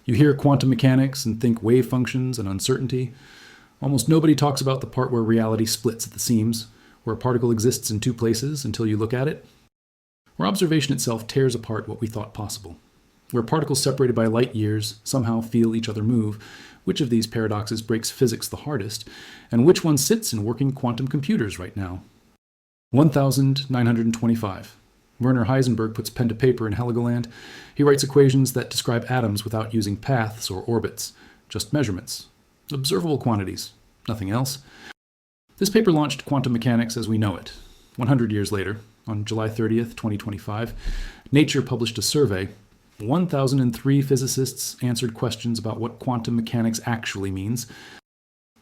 You hear quantum mechanics and think wave functions and uncertainty. Almost nobody talks about the part where reality splits at the seams, where a particle exists in two places until you look at it, where observation itself tears apart what we thought possible, where particles separated by light years somehow feel each other move. Which of these paradoxes breaks physics the hardest, and which one sits in working quantum computers right now? 1925. Werner Heisenberg puts pen to paper in Heligoland. He writes equations that describe atoms without using paths or orbits, just measurements. Observable quantities, nothing else. This paper launched quantum mechanics as we know it. 100 years later, on July 30th, 2025, Nature published a survey. 1,003 physicists answered questions about what quantum mechanics actually means.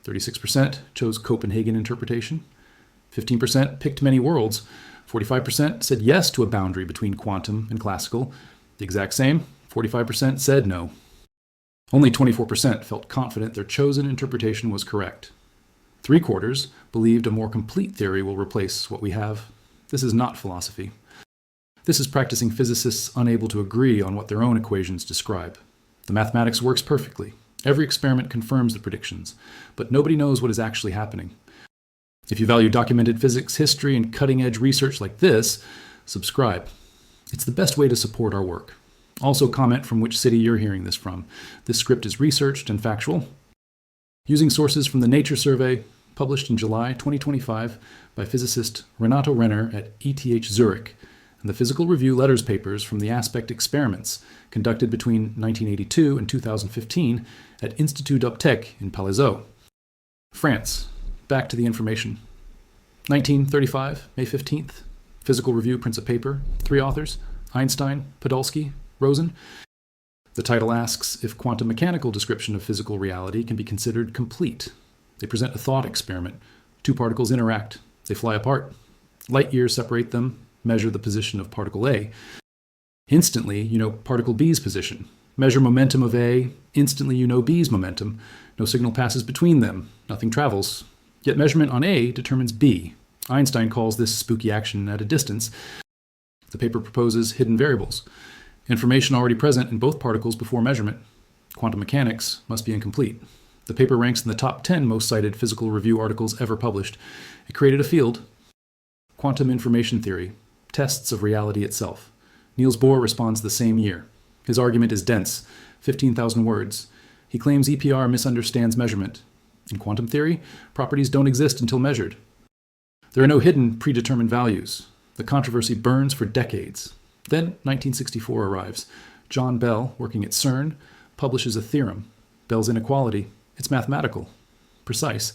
36% chose Copenhagen interpretation. 15% picked many worlds. 45% said yes to a boundary between quantum and classical. The exact same, 45% said no. Only 24% felt confident their chosen interpretation was correct. 3/4 believed a more complete theory will replace what we have. This is not philosophy. This is practicing physicists unable to agree on what their own equations describe. The mathematics works perfectly. Every experiment confirms the predictions, but nobody knows what is actually happening. If you value documented physics, history, and cutting-edge research like this, subscribe. It's the best way to support our work. Also comment from which city you're hearing this from. This script is researched and factual. Using sources from the Nature survey, published in July 2025 by physicist Renato Renner at ETH Zurich, and the Physical Review Letters papers from the Aspect experiments conducted between 1982 and 2015 at Institut d'Optique in Palaiseau, France. Back to the information. 1935, May 15th, Physical Review prints a paper, 3 authors, Einstein, Podolsky, Rosen. The title asks if quantum mechanical description of physical reality can be considered complete. They present a thought experiment. 2 particles interact. They fly apart. Light years separate them. Measure the position of particle A. Instantly, you know particle B's position. Measure momentum of A. Instantly, you know B's momentum. No signal passes between them. Nothing travels. Yet measurement on A determines B. Einstein calls this spooky action at a distance. The paper proposes hidden variables. Information already present in both particles before measurement. Quantum mechanics must be incomplete. The paper ranks in the top 10 most cited Physical Review articles ever published. It created a field. Quantum information theory. Tests of reality itself. Niels Bohr responds the same year. His argument is dense, 15,000 words. He claims EPR misunderstands measurement. In quantum theory, properties don't exist until measured. There are no hidden, predetermined values. The controversy burns for decades. Then 1964 arrives. John Bell, working at CERN, publishes a theorem. Bell's inequality. It's mathematical. Precise.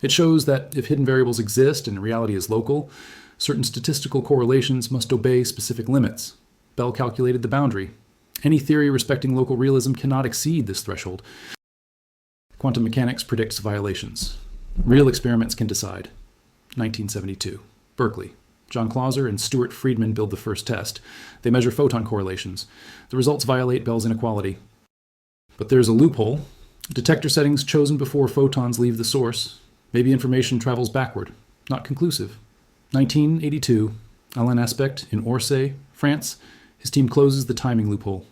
It shows that if hidden variables exist and reality is local, certain statistical correlations must obey specific limits. Bell calculated the boundary. Any theory respecting local realism cannot exceed this threshold. Quantum mechanics predicts violations. Real experiments can decide. 1972. Berkeley. John Clauser and Stuart Friedman build the first test. They measure photon correlations. The results violate Bell's inequality. But there's a loophole. Detector settings chosen before photons leave the source. Maybe information travels backward. Not conclusive. 1982, Alain Aspect in Orsay, France. His team closes the timing loophole.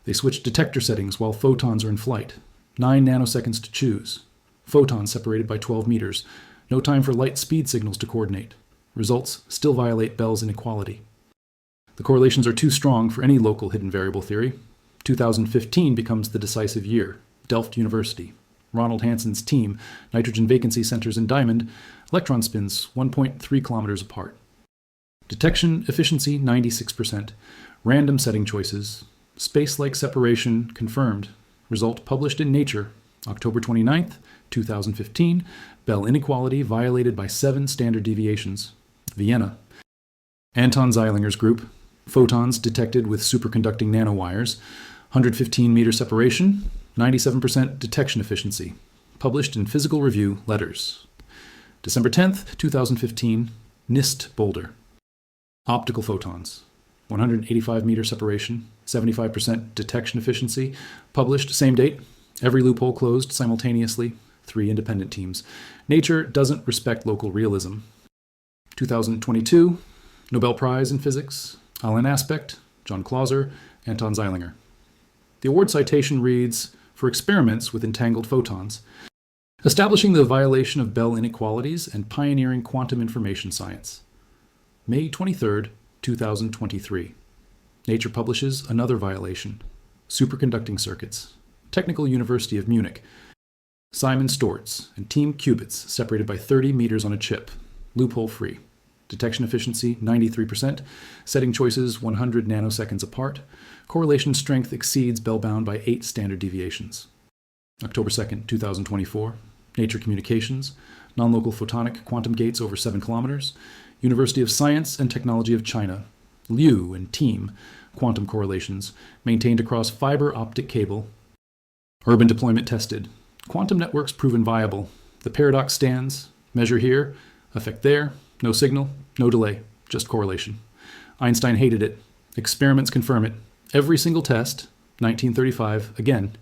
They switch detector settings while photons are in flight. 9 nanoseconds to choose. Photons separated by 12 meters. No time for light speed signals to coordinate. Results still violate Bell's inequality. The correlations are too strong for any local hidden variable theory. 2015 becomes the decisive year. Delft University. Ronald Hansen's team, nitrogen vacancy centers in Diamond, electron spins 1.3 kilometers apart. Detection efficiency 96%. Random setting choices. Space-like separation confirmed. Result published in Nature, October 29th, 2015. Bell inequality violated by 7 standard deviations. Vienna. Anton Zeilinger's group. Photons detected with superconducting nanowires. 115 meter separation. 97% detection efficiency. Published in Physical Review Letters. December 10th, 2015. NIST Boulder. Optical photons. 185 meter separation. 75% detection efficiency. Published same date. Every loophole closed simultaneously. 3 independent teams. Nature doesn't respect local realism. 2022. Nobel Prize in Physics. Alain Aspect. John Clauser. Anton Zeilinger. The award citation reads, for experiments with entangled photons, establishing the violation of Bell inequalities and pioneering quantum information science. May 23, 2023. Nature publishes another violation, superconducting circuits. Technical University of Munich. Simon Storz and Team Qubits separated by 30 meters on a chip, loophole free. Detection efficiency 93%, setting choices 100 nanoseconds apart. Correlation strength exceeds Bell-bound by 8 standard deviations. October 2, 2024. Nature Communications. Non-local photonic quantum gates over 7 kilometers. University of Science and Technology of China. Liu and team. Quantum correlations maintained across fiber optic cable. Urban deployment tested. Quantum networks proven viable. The paradox stands. Measure here, effect there. No signal, no delay, just correlation. Einstein hated it. Experiments confirm it. Every single test, 1935, again.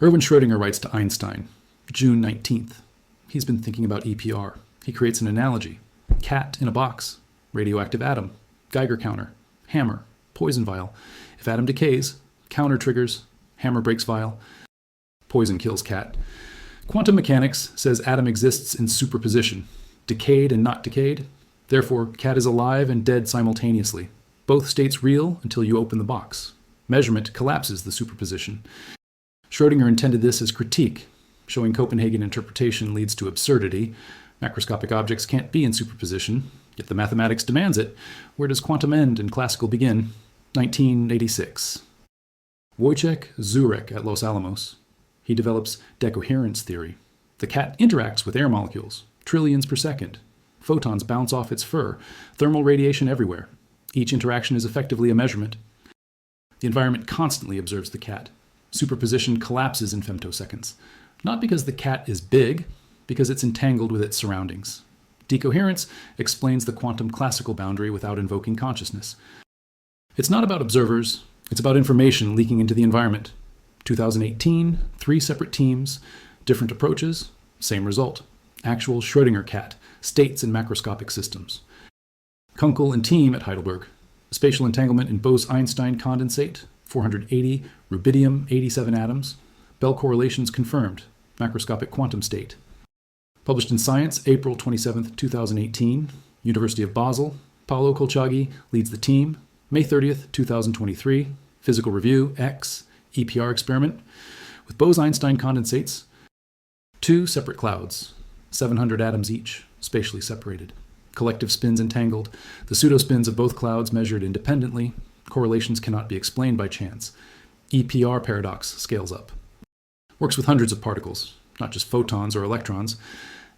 Erwin Schrödinger writes to Einstein, June 19th. He's been thinking about EPR. He creates an analogy. Cat in a box, radioactive atom, Geiger counter, hammer, poison vial. If atom decays, counter triggers, hammer breaks vial, poison kills cat. Quantum mechanics says atom exists in superposition. Decayed and not decayed. Therefore, cat is alive and dead simultaneously. Both states real until you open the box. Measurement collapses the superposition. Schrödinger intended this as critique, showing Copenhagen interpretation leads to absurdity. Macroscopic objects can't be in superposition, yet the mathematics demands it. Where does quantum end and classical begin? 1986. Wojciech Zurek at Los Alamos. He develops decoherence theory. The cat interacts with air molecules. Trillions per second. Photons bounce off its fur. Thermal radiation everywhere. Each interaction is effectively a measurement. The environment constantly observes the cat. Superposition collapses in femtoseconds. Not because the cat is big, because it's entangled with its surroundings. Decoherence explains the quantum classical boundary without invoking consciousness. It's not about observers, it's about information leaking into the environment. 2018, 3 separate teams, different approaches, same result. Actual Schrödinger cat, states in macroscopic systems. Kunkel and team at Heidelberg. Spatial entanglement in Bose-Einstein condensate, 480, rubidium, 87 atoms. Bell correlations confirmed, macroscopic quantum state. Published in Science, April 27, 2018. University of Basel. Paolo Colciaghi leads the team. May 30th, 2023. Physical Review, X, EPR experiment. With Bose-Einstein condensates, 2 separate clouds. 700 atoms each, spatially separated. Collective spins entangled. The pseudospins of both clouds measured independently. Correlations cannot be explained by chance. EPR paradox scales up. Works with hundreds of particles, not just photons or electrons.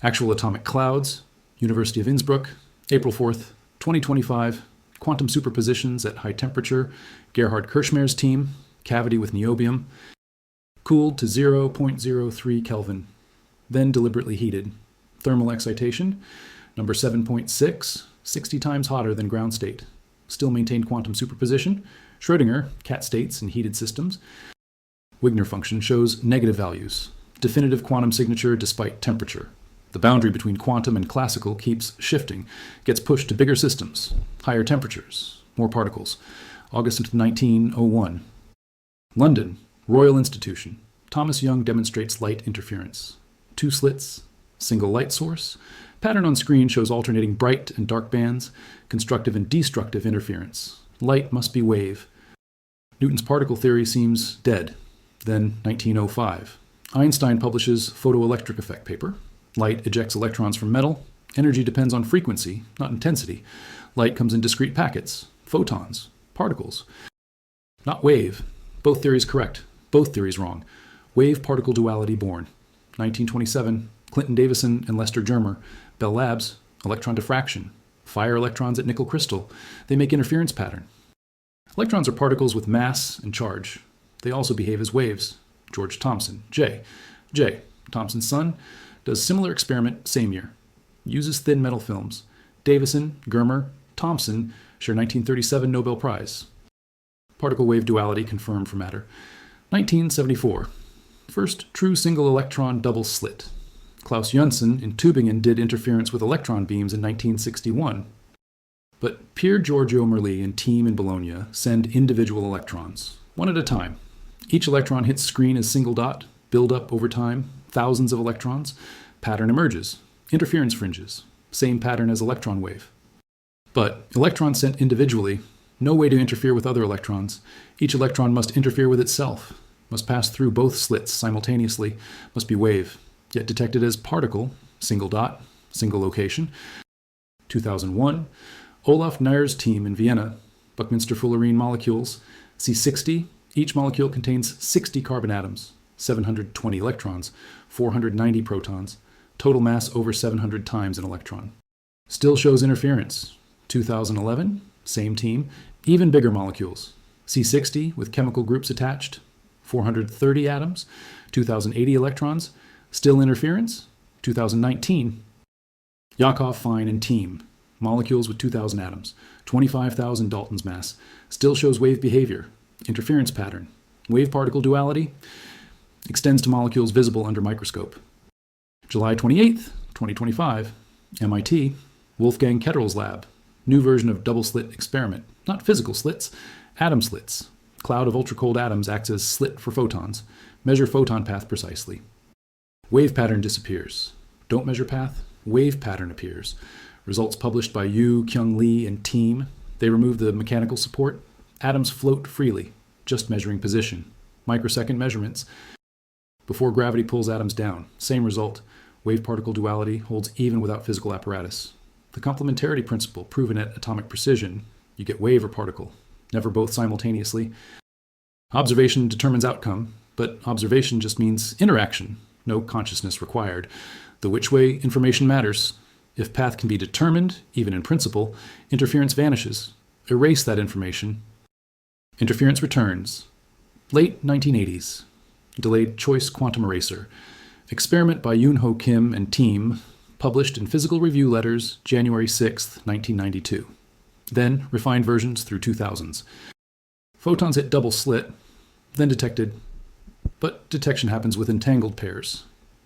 Actual atomic clouds. University of Innsbruck, April 4th, 2025. Quantum superpositions at high temperature. Gerhard Kirchmer's team. Cavity with niobium. Cooled to 0.03 Kelvin. Then deliberately heated. Thermal excitation, number 7.6, 60 times hotter than ground state. Still maintained quantum superposition. Schrödinger, cat states in heated systems. Wigner function shows negative values. Definitive quantum signature despite temperature. The boundary between quantum and classical keeps shifting, gets pushed to bigger systems, higher temperatures, more particles. August of 1901. London, Royal Institution. Thomas Young demonstrates light interference. 2 slits, single light source. Pattern on screen shows alternating bright and dark bands, constructive and destructive interference. Light must be wave. Newton's particle theory seems dead. Then 1905. Einstein publishes photoelectric effect paper. Light ejects electrons from metal. Energy depends on frequency, not intensity. Light comes in discrete packets, photons, particles. Not wave. Both theories correct. Both theories wrong. Wave-particle duality born. 1927, Clinton Davison and Lester Germer. Bell Labs, electron diffraction. Fire electrons at nickel crystal. They make interference pattern. Electrons are particles with mass and charge. They also behave as waves. George Thomson, J. Thomson's son, does similar experiment same year. Uses thin metal films. Davison, Germer, Thomson share 1937 Nobel Prize. Particle-wave duality confirmed for matter. 1974. First true single electron double slit. Klaus Janssen in Tübingen did interference with electron beams in 1961. But Pier Giorgio Merli and team in Bologna send individual electrons, one at a time. Each electron hits screen as single dot, build up over time, thousands of electrons. Pattern emerges. Interference fringes. Same pattern as electron wave. But electrons sent individually, no way to interfere with other electrons. Each electron must interfere with itself, must pass through both slits simultaneously, must be wave, yet detected as particle, single dot, single location. 2001, Olaf Neyer's team in Vienna, Buckminster-Fullerene molecules, C60, each molecule contains 60 carbon atoms, 720 electrons, 490 protons, total mass over 700 times an electron. Still shows interference. 2011, same team, even bigger molecules, C60 with chemical groups attached, 430 atoms, 2080 electrons, still interference. 2019, Yakov, Fine, and team, molecules with 2,000 atoms, 25,000 Dalton's mass, still shows wave behavior, interference pattern, wave-particle duality, extends to molecules visible under microscope. July 28th, 2025, MIT, Wolfgang Ketterl's lab, new version of double-slit experiment, not physical slits, atom slits. Cloud of ultra-cold atoms acts as slit for photons. Measure photon path precisely. Wave pattern disappears. Don't measure path, wave pattern appears. Results published by Yu, Kyung Lee, and team. They remove the mechanical support. Atoms float freely, just measuring position. Microsecond measurements. Before gravity pulls atoms down. Same result. Wave-particle duality holds even without physical apparatus. The complementarity principle proven at atomic precision. You get wave or particle, never both simultaneously. Observation determines outcome, but observation just means interaction, no consciousness required. The which way information matters. If path can be determined, even in principle, interference vanishes. Erase that information. Interference returns. Late 1980s. Delayed choice quantum eraser. Experiment by Yoon-Ho Kim and team, published in Physical Review Letters, January 6, 1992. Then refined versions through 2000s. Photons hit double slit, then detected, but detection happens with entangled pairs.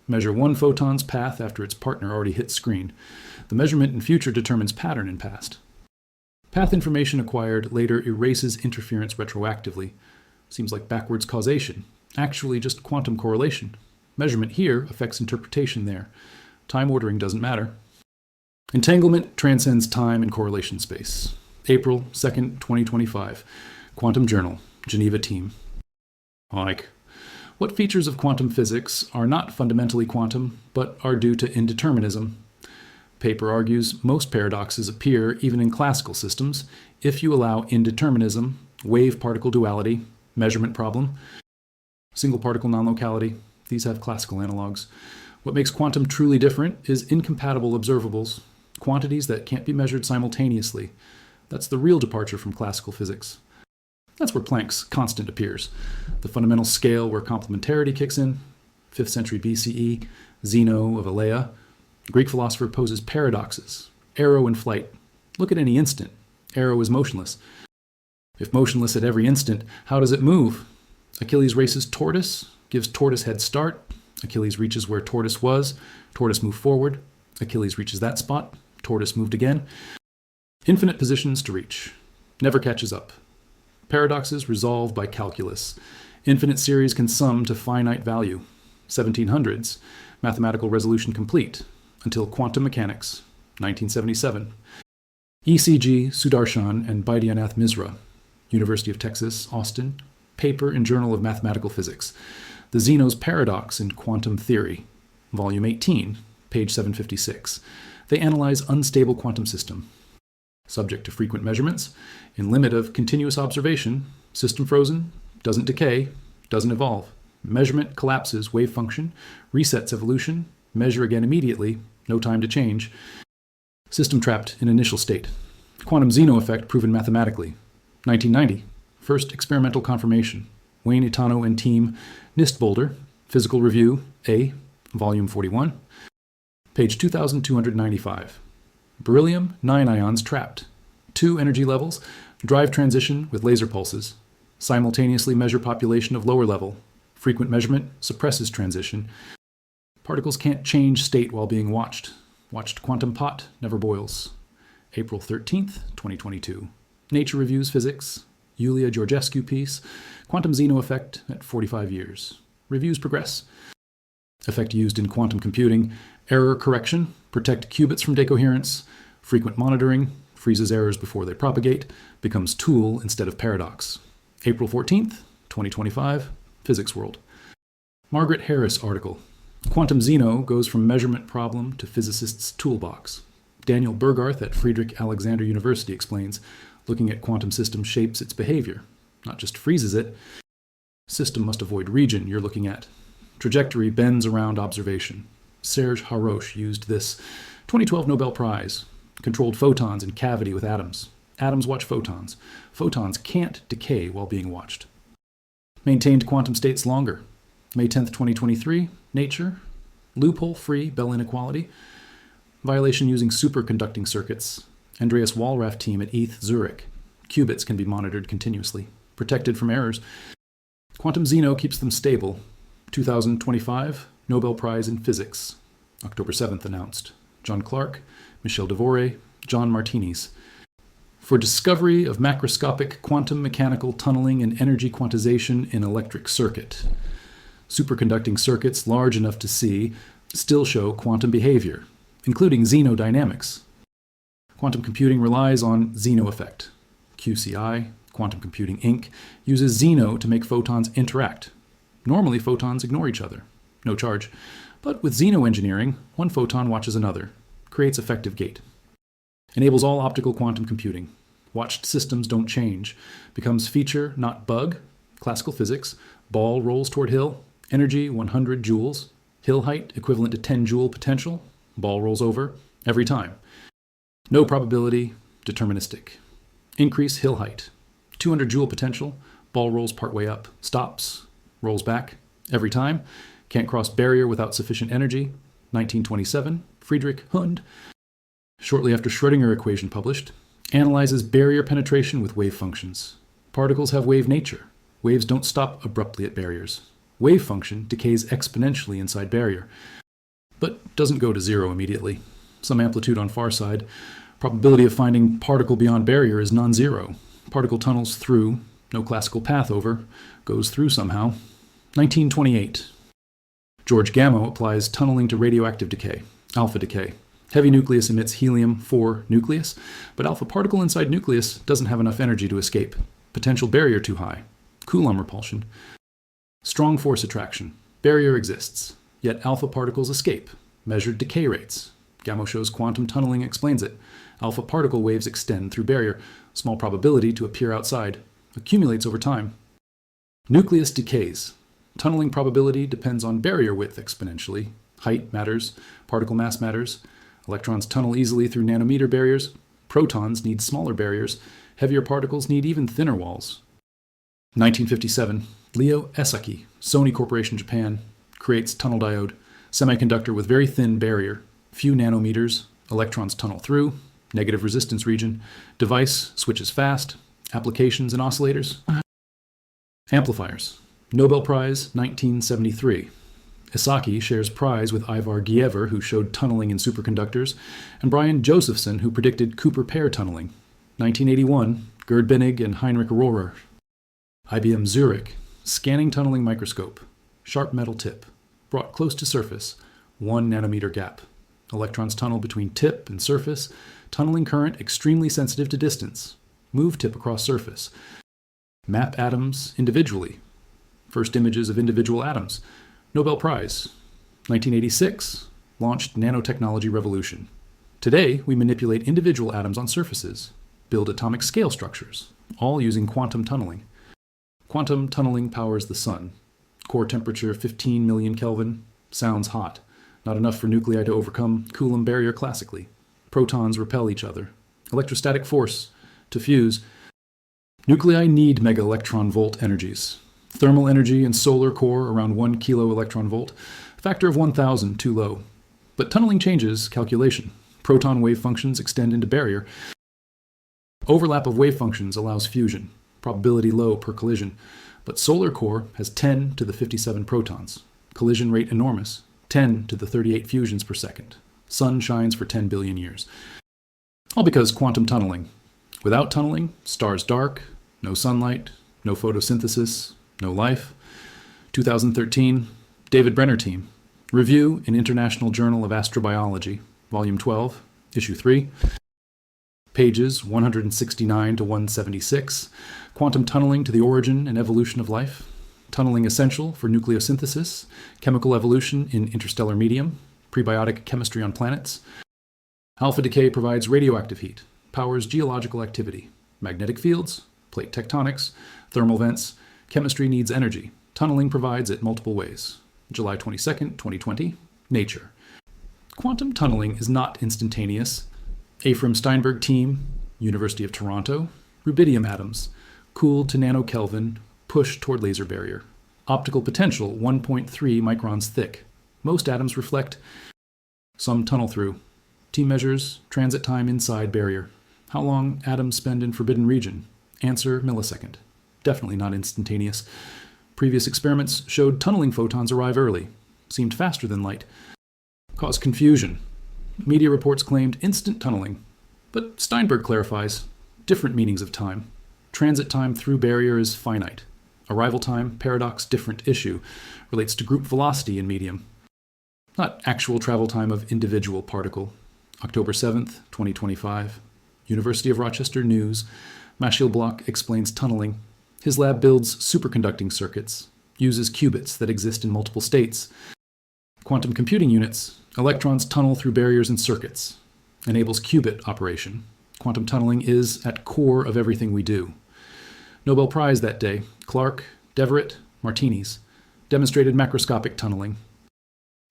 Measure one photon's path after its partner already hit screen. The measurement in future determines pattern in past. Path information acquired later erases interference retroactively. Seems like backwards causation. Actually just quantum correlation. Measurement here affects interpretation there. Time ordering doesn't matter. Entanglement transcends time and correlation space. April 2nd, 2025. Quantum Journal, Geneva team. Like, what features of quantum physics are not fundamentally quantum, but are due to indeterminism? Paper argues most paradoxes appear even in classical systems if you allow indeterminism, wave-particle duality, measurement problem, single-particle non-locality. These have classical analogs. What makes quantum truly different is incompatible observables, quantities that can't be measured simultaneously. That's the real departure from classical physics. That's where Planck's constant appears, the fundamental scale where complementarity kicks in. 5th century BCE, Zeno of Elea. Greek philosopher poses paradoxes. Arrow in flight. Look at any instant. Arrow is motionless. If motionless at every instant, how does it move? Achilles races tortoise, gives tortoise head start. Achilles reaches where tortoise was. Tortoise moved forward. Achilles reaches that spot. Tortoise moved again. Infinite positions to reach. Never catches up. Paradoxes resolved by calculus. Infinite series can sum to finite value. 1700s. Mathematical resolution complete. Until quantum mechanics. 1977. ECG, Sudarshan, and Baidyanath Misra. University of Texas, Austin. Paper in Journal of Mathematical Physics. The Zeno's Paradox in Quantum Theory. Volume 18, page 756. They analyze unstable quantum system. Subject to frequent measurements. In limit of continuous observation. System frozen. Doesn't decay. Doesn't evolve. Measurement collapses wave function. Resets evolution. Measure again immediately. No time to change. System trapped in initial state. Quantum Zeno effect proven mathematically. 1990. First experimental confirmation. Wayne Itano and team. NIST Boulder. Physical Review. A. Volume 41. Page 2295. Beryllium, 9 ions trapped. 2 energy levels. Drive transition with laser pulses. Simultaneously measure population of lower level. Frequent measurement suppresses transition. Particles can't change state while being watched. Watched quantum pot never boils. April 13th, 2022. Nature Reviews Physics. Yulia Georgescu piece, quantum Zeno effect at 45 years. Reviews progress. Effect used in quantum computing, error correction, protect qubits from decoherence, frequent monitoring, freezes errors before they propagate, becomes tool instead of paradox. April 14th, 2025, Physics World. Margaret Harris article. Quantum Zeno goes from measurement problem to physicist's toolbox. Daniel Burgarth at Friedrich Alexander University explains, looking at quantum system shapes its behavior, not just freezes it. System must avoid region you're looking at. Trajectory bends around observation. Serge Haroche used this 2012 Nobel Prize. Controlled photons in cavity with atoms. Atoms watch photons. Photons can't decay while being watched. Maintained quantum states longer. May 10th, 2023, Nature. Loophole-free Bell inequality. Violation using superconducting circuits. Andreas Wallraff team at ETH Zurich. Qubits can be monitored continuously. Protected from errors. Quantum Zeno keeps them stable. 2025, Nobel Prize in Physics. October 7th announced. John Clark, Michel Devore, John Martinis. For discovery of macroscopic quantum mechanical tunneling and energy quantization in electric circuit. Superconducting circuits large enough to see still show quantum behavior, including xenodynamics. Quantum computing relies on Zeno effect. QCI, Quantum Computing Inc., uses Zeno to make photons interact. Normally, photons ignore each other. No charge. But with Zeno engineering, one photon watches another. Creates effective gate. Enables all optical quantum computing. Watched systems don't change. Becomes feature, not bug. Classical physics. Ball rolls toward hill. Energy, 100 joules. Hill height, equivalent to 10 joule potential. Ball rolls over. Every time. No probability. Deterministic. Increase hill height. 200 joule potential. Ball rolls partway up. Stops. Rolls back. Every time. Can't cross barrier without sufficient energy. 1927. Friedrich Hund. Shortly after Schrödinger equation published. Analyzes barrier penetration with wave functions. Particles have wave nature. Waves don't stop abruptly at barriers. Wave function decays exponentially inside barrier, but doesn't go to zero immediately. Some amplitude on far side. Probability of finding particle beyond barrier is non-zero. Particle tunnels through, no classical path over, goes through somehow. 1928. George Gamow applies tunneling to radioactive decay, alpha decay. Heavy nucleus emits helium-4 nucleus, but alpha particle inside nucleus doesn't have enough energy to escape. Potential barrier too high. Coulomb repulsion. Strong force attraction. Barrier exists, yet alpha particles escape. Measured decay rates. Gamow shows quantum tunneling explains it. Alpha particle waves extend through barrier. Small probability to appear outside. Accumulates over time. Nucleus decays. Tunneling probability depends on barrier width exponentially. Height matters. Particle mass matters. Electrons tunnel easily through nanometer barriers. Protons need smaller barriers. Heavier particles need even thinner walls. 1957. Leo Esaki, Sony Corporation Japan, creates tunnel diode, semiconductor with very thin barrier, few nanometers, electrons tunnel through, negative resistance region, device switches fast, applications and oscillators. Amplifiers. Nobel Prize, 1973. Esaki shares prize with Ivar Giever, who showed tunneling in superconductors, and Brian Josephson, who predicted Cooper pair tunneling. 1981, Gerd Binnig and Heinrich Rohrer. IBM Zurich, scanning tunneling microscope, sharp metal tip, brought close to surface, 1 nanometer gap. Electrons tunnel between tip and surface, tunneling current extremely sensitive to distance. Move tip across surface. Map atoms individually. First images of individual atoms. Nobel Prize. 1986, launched nanotechnology revolution. Today, we manipulate individual atoms on surfaces, build atomic scale structures, all using quantum tunneling. Quantum tunneling powers the sun. Core temperature 15 million Kelvin. Sounds hot. Not enough for nuclei to overcome Coulomb barrier classically. Protons repel each other. Electrostatic force to fuse. Nuclei need mega-electron-volt energies. Thermal energy in solar core around 1 kilo-electron-volt. Factor of 1,000 too low. But tunneling changes calculation. Proton wave functions extend into barrier. Overlap of wave functions allows fusion. Probability low per collision. But solar core has 10 to the 57 protons. Collision rate enormous. 10 to the 38 fusions per second. Sun shines for 10 billion years. All because quantum tunneling. Without tunneling, stars dark, no sunlight, no photosynthesis, no life. 2013, David Brenner team. Review in International Journal of Astrobiology, Volume 12, Issue 3. Pages 169 to 176. Quantum tunneling to the origin and evolution of life. Tunneling essential for nucleosynthesis. Chemical evolution in interstellar medium. Prebiotic chemistry on planets. Alpha decay provides radioactive heat. Powers geological activity. Magnetic fields. Plate tectonics. Thermal vents. Chemistry needs energy. Tunneling provides it multiple ways. July 22nd, 2020. Nature. Quantum tunneling is not instantaneous. Ephraim Steinberg team, University of Toronto. Rubidium atoms, cooled to nanokelvin, push toward laser barrier. Optical potential 1.3 microns thick. Most atoms reflect. Some tunnel through. Team measures transit time inside barrier. How long atoms spend in forbidden region? Answer, millisecond. Definitely not instantaneous. Previous experiments showed tunneling photons arrive early. Seemed faster than light. Caused confusion. Media reports claimed instant tunneling. But Steinberg clarifies different meanings of time. Transit time through barrier is finite. Arrival time, paradox, different issue. Relates to group velocity in medium. Not actual travel time of individual particle. October 7th, 2025. University of Rochester News. Machiel Bloch explains tunneling. His lab builds superconducting circuits. Uses qubits that exist in multiple states. Quantum computing units. Electrons tunnel through barriers and circuits. Enables qubit operation. Quantum tunneling is at core of everything we do. Nobel Prize that day. Clark, Deverett, Martinis. Demonstrated macroscopic tunneling.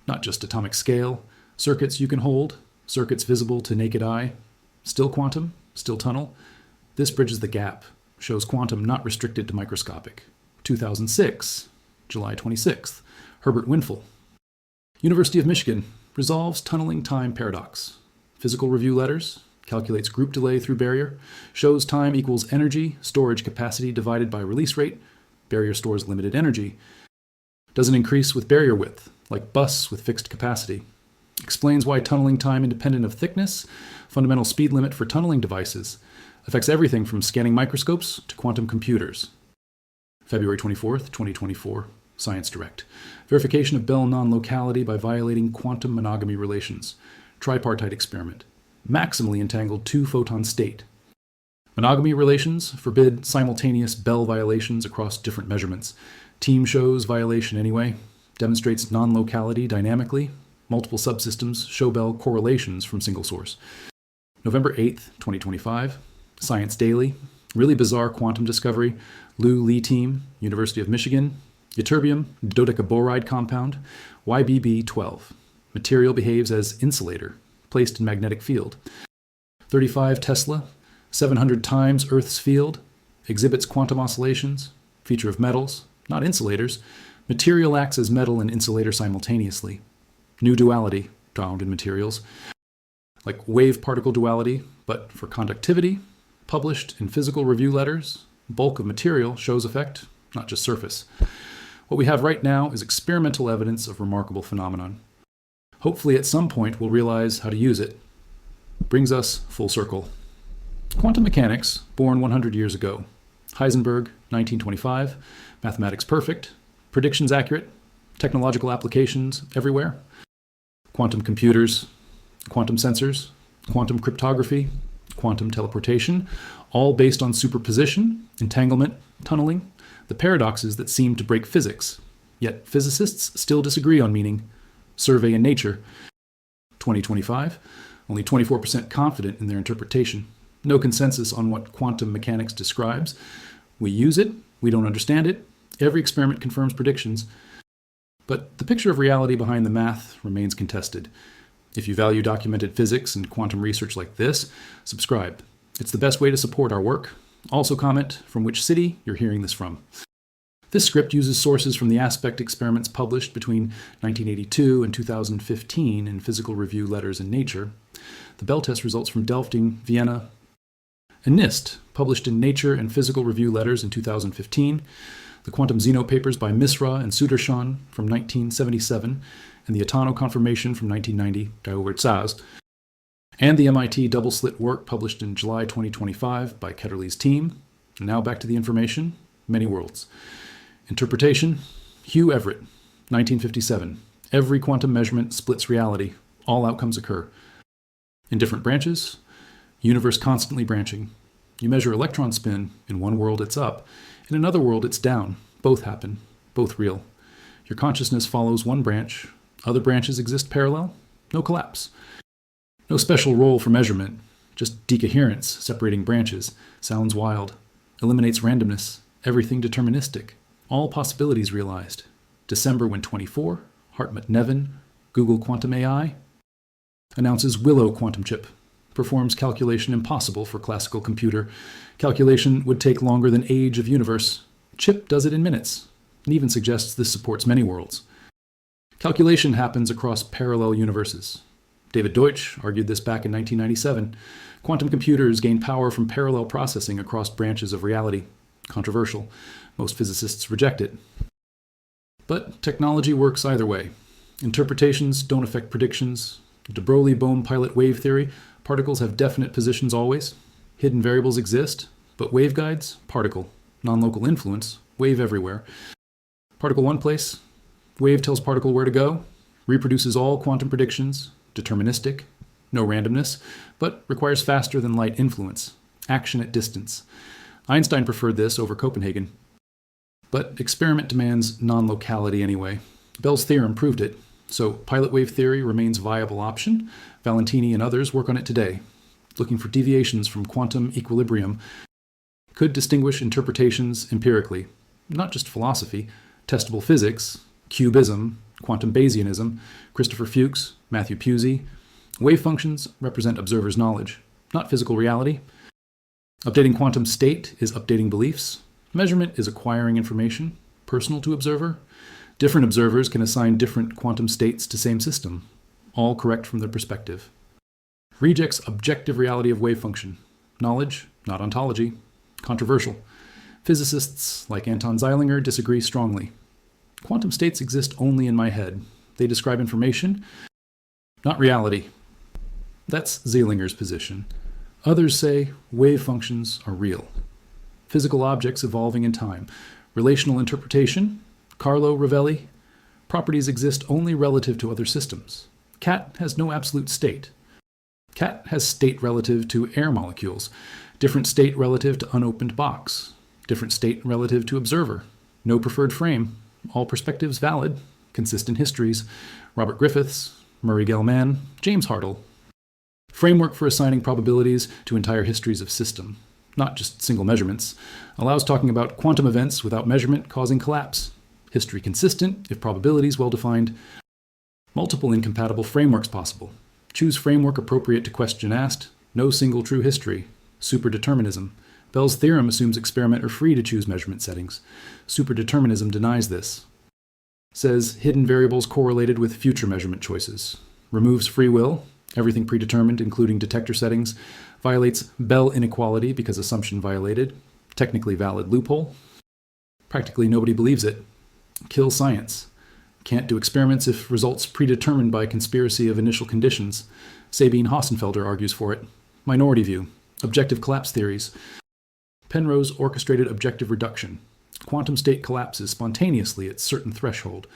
Not just atomic scale. Circuits you can hold. Circuits visible to naked eye. Still quantum. Still tunnel. This bridges the gap. Shows quantum not restricted to microscopic. 2006. July 26th. Herbert Winful. University of Michigan. Resolves tunneling time paradox. Physical review letters. Calculates group delay through barrier. Shows time equals energy, storage capacity divided by release rate. Barrier stores limited energy. Doesn't increase with barrier width, like bus with fixed capacity. Explains why tunneling time independent of thickness. Fundamental speed limit for tunneling devices. Affects everything from scanning microscopes to quantum computers. February 24th, 2024. Science Direct. Verification of Bell non-locality by violating quantum monogamy relations. Tripartite experiment. Maximally entangled two-photon state. Monogamy relations forbid simultaneous Bell violations across different measurements. Team shows violation anyway. Demonstrates non-locality dynamically. Multiple subsystems show Bell correlations from single source. November 8th, 2025. Science Daily. Really bizarre quantum discovery. Liu Li team, University of Michigan. Ytterbium dodecaboride compound, YBB12. Material behaves as insulator, placed in magnetic field. 35 Tesla, 700 times Earth's field, exhibits quantum oscillations, feature of metals, not insulators. Material acts as metal and insulator simultaneously. New duality found in materials, like wave-particle duality, but for conductivity, published in physical review letters. Bulk of material shows effect, not just surface. What we have right now is experimental evidence of remarkable phenomenon. Hopefully at some point we'll realize how to use it. Brings us full circle. Quantum mechanics, born 100 years ago. Heisenberg, 1925. Mathematics perfect. Predictions accurate. Technological applications everywhere. Quantum computers. Quantum sensors. Quantum cryptography. Quantum teleportation. All based on superposition, entanglement, tunneling. The paradoxes that seem to break physics. Yet physicists still disagree on meaning. Survey in Nature. 2025. Only 24% confident in their interpretation. No consensus on what quantum mechanics describes. We use it. We don't understand it. Every experiment confirms predictions. But the picture of reality behind the math remains contested. If you value documented physics and quantum research like this, subscribe. It's the best way to support our work. Also comment from which city you're hearing this from. This script uses sources from the aspect experiments published between 1982 and 2015 in Physical Review Letters in Nature. The Bell test results from Delfting, Vienna, and NIST, published in Nature and Physical Review Letters in 2015. The quantum Zeno papers by Misra and Sudarshan from 1977, and the Atano confirmation from 1990, Diowertzaz, and the MIT double-slit work published in July 2025 by Ketterle's team, And now back to the information. Many worlds. Interpretation. Hugh Everett, 1957. Every quantum measurement splits reality. All outcomes occur. In different branches. Universe constantly branching. You measure electron spin. In one world it's up. In another world it's down. Both happen. Both real. Your consciousness follows one branch. Other branches exist parallel. No collapse. No special role for measurement. Just decoherence separating branches. Sounds wild. Eliminates randomness. Everything deterministic. All possibilities realized. December when 24. Hartmut Neven. Google Quantum AI. Announces Willow quantum chip. Performs calculation impossible for classical computer. Calculation would take longer than age of universe. Chip does it in minutes. And even suggests this supports many worlds. Calculation happens across parallel universes. David Deutsch argued this back in 1997. Quantum computers gain power from parallel processing across branches of reality. Controversial. Most physicists reject it. But technology works either way. Interpretations don't affect predictions. De Broglie-Bohm pilot wave theory, particles have definite positions always. Hidden variables exist, but waveguides, particle. Non-local influence, wave everywhere. Particle one place, wave tells particle where to go, reproduces all quantum predictions, deterministic, no randomness, but requires faster than light influence, action at distance. Einstein preferred this over Copenhagen. But experiment demands non-locality anyway. Bell's theorem proved it, so pilot wave theory remains a viable option. Valentini and others work on it today, looking for deviations from quantum equilibrium. Could distinguish interpretations empirically, not just philosophy, testable physics, cubism, quantum Bayesianism, Christopher Fuchs, Matthew Pusey. Wave functions represent observers' knowledge, not physical reality. Updating quantum state is updating beliefs. Measurement is acquiring information, personal to observer. Different observers can assign different quantum states to same system, all correct from their perspective. Rejects objective reality of wave function. Knowledge, not ontology. Controversial. Physicists like Anton Zeilinger disagree strongly. Quantum states exist only in my head. They describe information, not reality. That's Zeilinger's position. Others say wave functions are real. Physical objects evolving in time. Relational interpretation. Carlo Rovelli. Properties exist only relative to other systems. Cat has no absolute state. Cat has state relative to air molecules. Different state relative to unopened box. Different state relative to observer. No preferred frame. All perspectives valid. Consistent histories. Robert Griffiths, Murray Gell-Mann, James Hartle. Framework for assigning probabilities to entire histories of system, not just single measurements. Allows talking about quantum events without measurement causing collapse. History consistent if probabilities well defined. Multiple incompatible frameworks possible. Choose framework appropriate to question asked. No single true history. Superdeterminism. Bell's theorem assumes experiment are free to choose measurement settings. Superdeterminism denies this. Says hidden variables correlated with future measurement choices. Removes free will, everything predetermined, including detector settings. Violates Bell inequality because assumption violated. Technically valid loophole. Practically nobody believes it. Kill science. Can't do experiments if results predetermined by conspiracy of initial conditions. Sabine Hossenfelder argues for it. Minority view. Objective collapse theories. Penrose orchestrated objective reduction. Quantum state collapses spontaneously at certain threshold,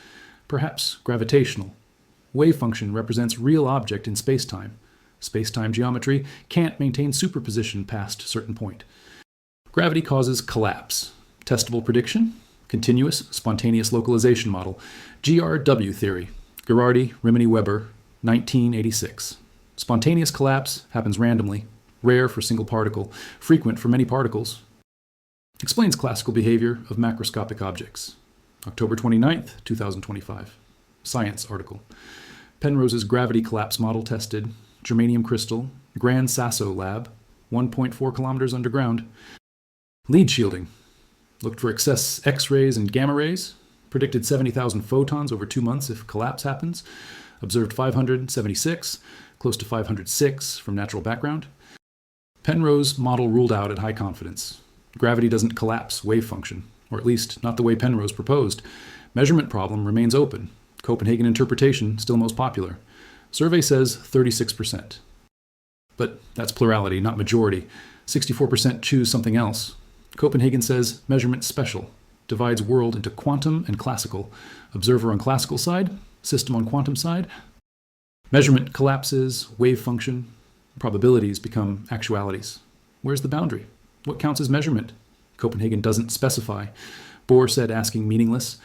perhaps gravitational. Wave function represents real object in spacetime. Spacetime geometry can't maintain superposition past certain point. Gravity causes collapse. Testable prediction. Continuous spontaneous localization model. GRW theory. Gherardi, Rimini, Weber, 1986. Spontaneous collapse happens randomly. Rare for single particle, frequent for many particles. Explains classical behavior of macroscopic objects. October 29th, 2025. Science article. Penrose's gravity collapse model tested. Germanium crystal. Gran Sasso lab. 1.4 kilometers underground. Lead shielding. Looked for excess X-rays and gamma rays. Predicted 70,000 photons over 2 months if collapse happens. Observed 576, close to 506 from natural background. Penrose model ruled out at high confidence. Gravity doesn't collapse wave function, or at least not the way Penrose proposed. Measurement problem remains open. Copenhagen interpretation still most popular. Survey says 36%. But that's plurality, not majority. 64% choose something else. Copenhagen says measurement's special, divides world into quantum and classical, observer on classical side, system on quantum side. Measurement collapses, wave function, probabilities become actualities. Where's the boundary? What counts as measurement? Copenhagen doesn't specify. Bohr said asking meaningless.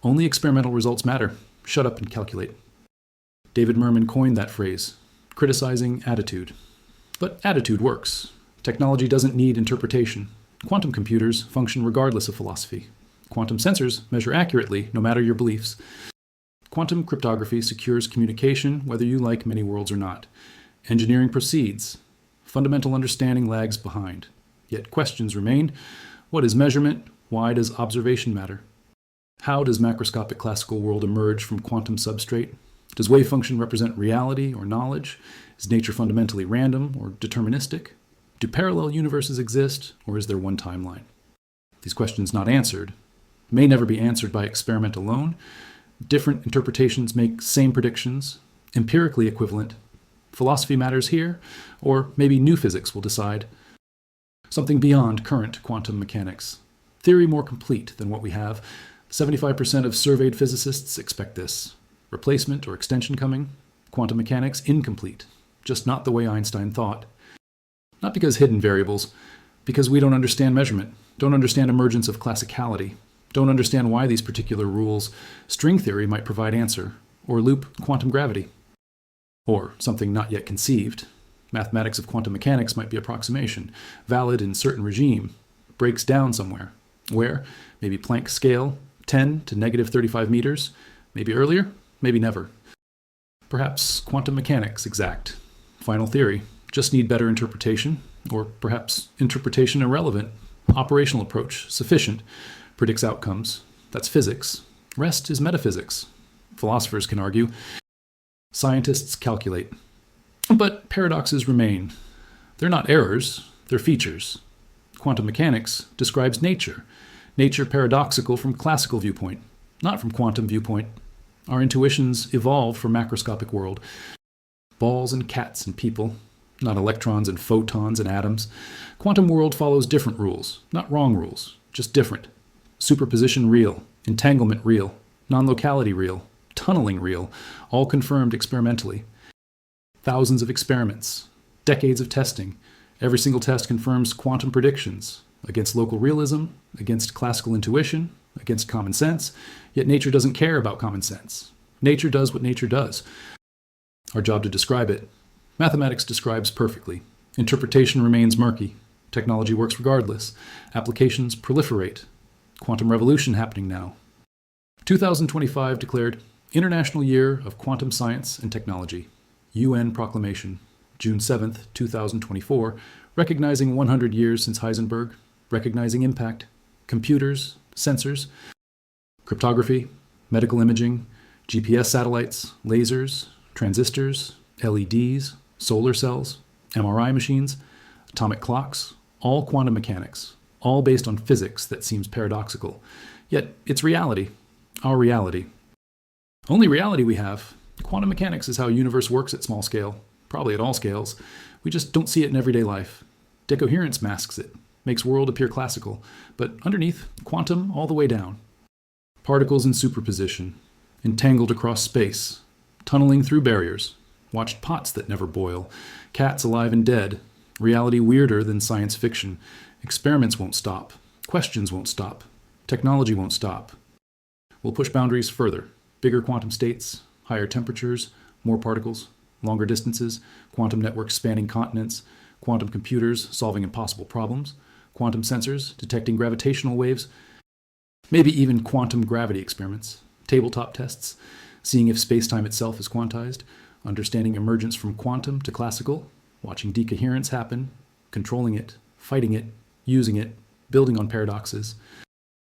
Only experimental results matter. Shut up and calculate. David Merman coined that phrase, criticizing attitude. But attitude works. Technology doesn't need interpretation. Quantum computers function regardless of philosophy. Quantum sensors measure accurately, no matter your beliefs. Quantum cryptography secures communication, whether you like many worlds or not. Engineering proceeds. Fundamental understanding lags behind. Yet questions remain. What is measurement? Why does observation matter? How does macroscopic classical world emerge from quantum substrate? Does wave function represent reality or knowledge? Is nature fundamentally random or deterministic? Do parallel universes exist, or is there one timeline? These questions not answered may never be answered by experiment alone. Different interpretations make same predictions, empirically equivalent. Philosophy matters here, or maybe new physics will decide. Something beyond current quantum mechanics. Theory more complete than what we have. 75% of surveyed physicists expect this. Replacement or extension coming. Quantum mechanics incomplete. Just not the way Einstein thought. Not because hidden variables, because we don't understand measurement, don't understand emergence of classicality, don't understand why these particular rules. String theory might provide answer, or loop quantum gravity. Or something not yet conceived. Mathematics of quantum mechanics might be approximation, valid in certain regime, breaks down somewhere. Where? Maybe Planck scale, 10 to negative 35 meters, maybe earlier, maybe never. Perhaps quantum mechanics exact. Final theory, just need better interpretation, or perhaps interpretation irrelevant. Operational approach, sufficient, predicts outcomes. That's physics. Rest is metaphysics. Philosophers can argue. Scientists calculate. But paradoxes remain. They're not errors, they're features. Quantum mechanics describes nature. Nature paradoxical from classical viewpoint, not from quantum viewpoint. Our intuitions evolved from macroscopic world. Balls and cats and people, not electrons and photons and atoms. Quantum world follows different rules, not wrong rules, just different. Superposition real, entanglement real, non-locality real, tunneling real, all confirmed experimentally. Thousands of experiments, decades of testing. Every single test confirms quantum predictions against local realism, against classical intuition, against common sense. Yet nature doesn't care about common sense. Nature does what nature does. Our job to describe it. Mathematics describes perfectly. Interpretation remains murky. Technology works regardless. Applications proliferate. Quantum revolution happening now. 2025 declared International Year of Quantum Science and Technology. UN Proclamation, June 7th, 2024, recognizing 100 years since Heisenberg, recognizing impact, computers, sensors, cryptography, medical imaging, GPS satellites, lasers, transistors, LEDs, solar cells, MRI machines, atomic clocks, all quantum mechanics, all based on physics that seems paradoxical. Yet it's reality, our reality. Only reality we have. Quantum mechanics is how a universe works at small scale, probably at all scales. We just don't see it in everyday life. Decoherence masks it, makes world appear classical, but underneath, quantum all the way down. Particles in superposition, entangled across space, tunneling through barriers, watched pots that never boil, cats alive and dead, reality weirder than science fiction. Experiments won't stop, questions won't stop, technology won't stop. We'll push boundaries further, bigger quantum states, higher temperatures, more particles, longer distances, quantum networks spanning continents, quantum computers solving impossible problems, quantum sensors detecting gravitational waves, maybe even quantum gravity experiments, tabletop tests, seeing if space-time itself is quantized, understanding emergence from quantum to classical, watching decoherence happen, controlling it, fighting it, using it, building on paradoxes,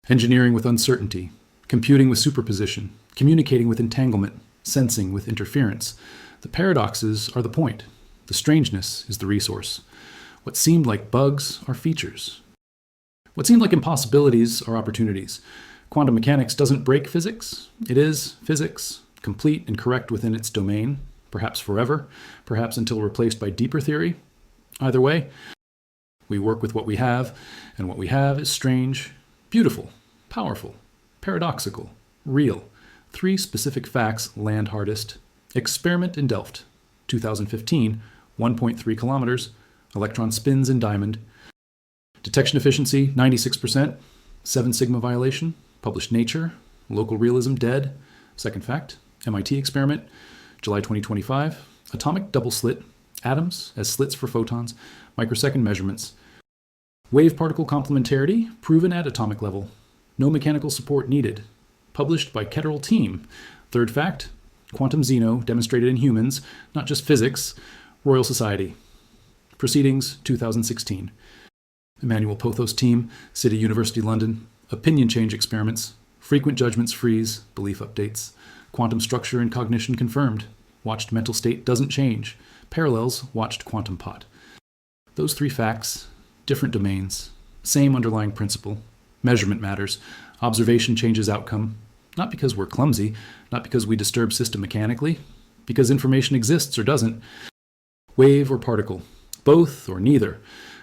engineering with uncertainty, computing with superposition, communicating with entanglement, sensing with interference. The paradoxes are the point. The strangeness is the resource. What seemed like bugs are features. What seemed like impossibilities are opportunities. Quantum mechanics doesn't break physics. It is physics, complete and correct within its domain, perhaps forever, perhaps until replaced by deeper theory. Either way, We work with what we have, and what we have is strange, beautiful, powerful, paradoxical, real. 3 specific facts land hardest. Experiment in Delft, 2015, 1.3 kilometers, electron spins in diamond. Detection efficiency, 96%, 7 sigma violation, published Nature, local realism dead. Second fact, MIT experiment, July 2025, atomic double slit, atoms as slits for photons, microsecond measurements. Wave particle complementarity, proven at atomic level. No mechanical support needed. Published by Ketterl team. Third fact, quantum xeno demonstrated in humans, not just physics, Royal Society. Proceedings, 2016. Emmanuel Pothos team, City University London. Opinion change experiments. Frequent judgments freeze, belief updates. Quantum structure and cognition confirmed. Watched mental state doesn't change. Parallels, watched quantum pot. Those 3 facts, different domains, same underlying principle. Measurement matters. Observation changes outcome. Not because we're clumsy, not because we disturb system mechanically, because information exists or doesn't. Wave or particle, both or neither.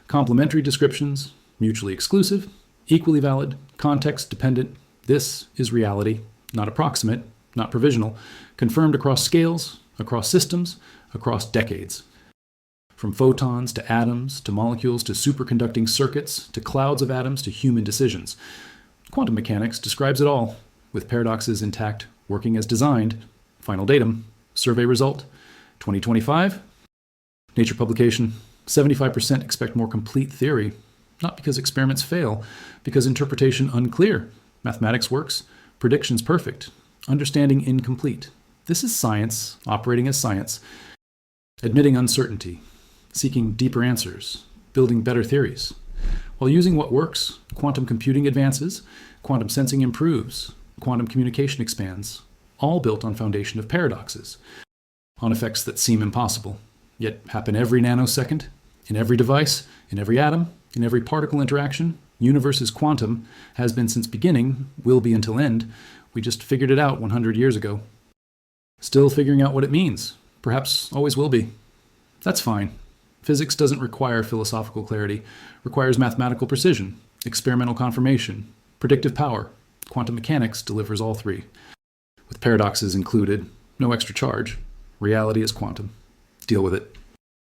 Complementary descriptions, mutually exclusive, equally valid, context dependent. This is reality, not approximate, not provisional, confirmed across scales, across systems, across decades. From photons to atoms to molecules to superconducting circuits to clouds of atoms to human decisions. Quantum mechanics describes it all, with paradoxes intact, working as designed. Final datum, survey result, 2025. Nature publication, 75% expect more complete theory. Not because experiments fail, because interpretation unclear. Mathematics works, predictions perfect, understanding incomplete. This is science operating as science, admitting uncertainty, seeking deeper answers, building better theories. While using what works, quantum computing advances, quantum sensing improves, quantum communication expands, all built on foundation of paradoxes, on effects that seem impossible, yet happen every nanosecond, in every device, in every atom, in every particle interaction. Universe is quantum, has been since beginning, will be until end. We just figured it out 100 years ago. Still figuring out what it means, perhaps always will be. That's fine. Physics doesn't require philosophical clarity, requires mathematical precision, experimental confirmation, predictive power. Quantum mechanics delivers all 3. With paradoxes included, no extra charge. Reality is quantum. Deal with it.